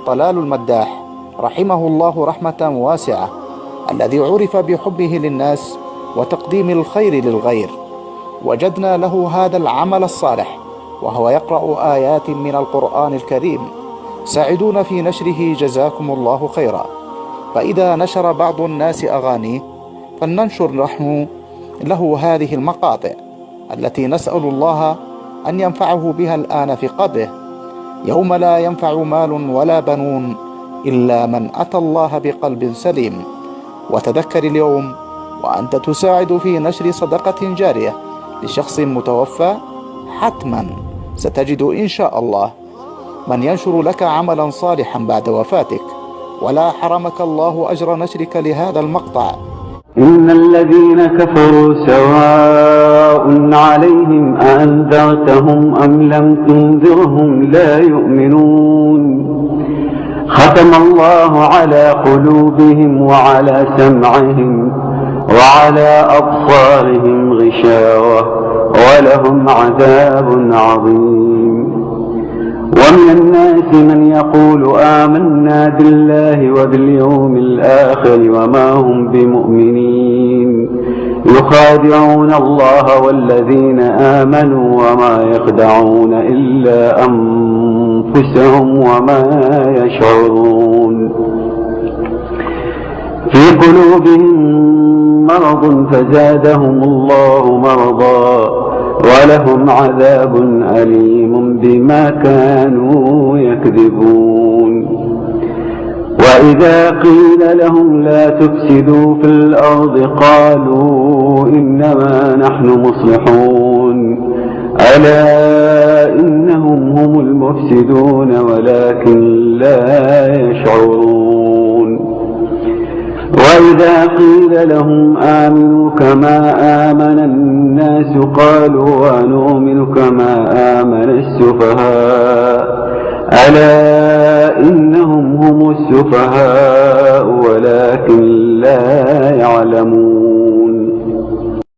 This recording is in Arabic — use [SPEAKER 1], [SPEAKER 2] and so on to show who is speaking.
[SPEAKER 1] طلال المداح رحمه الله رحمة واسعة، الذي عرف بحبه للناس وتقديم الخير للغير، وجدنا له هذا العمل الصالح وهو يقرأ آيات من القرآن الكريم. ساعدونا في نشره جزاكم الله خيرا. فإذا نشر بعض الناس أغانيه فلننشر نحن له هذه المقاطع التي نسأل الله أن ينفعه بها الآن في قبره، يوم لا ينفع مال ولا بنون إلا من أتى الله بقلب سليم. وتذكر اليوم وأنت تساعد في نشر صدقة جارية لشخص متوفى، حتما ستجد إن شاء الله من ينشر لك عملا صالحا بعد وفاتك، ولا حرمك الله أجر نشرك لهذا المقطع.
[SPEAKER 2] إن الذين كفروا سواء عليهم أأنذرتهم أم لم تنذرهم لا يؤمنون. ختم الله على قلوبهم وعلى سمعهم وعلى أبصارهم غشاوة ولهم عذاب عظيم. ومن الناس من يقول آمنا بالله وباليوم الآخر وما هم بمؤمنين، يخادعون الله والذين آمنوا وما يخدعون إلا أنفسهم وما يشعرون. في قلوبهم مرض فزادهم الله مرضا ولهم عذاب أليم بما كانوا يكذبون. وإذا قيل لهم لا تفسدوا في الأرض قالوا إنما نحن مصلحون ألا إنهم هم المفسدون ولكن لا يشعرون. وإذا قيل لهم آمنوا كما آمن الناس قالوا ونؤمن كما آمن السفهاء ألا إنهم هم السفهاء ولكن لا يعلمون.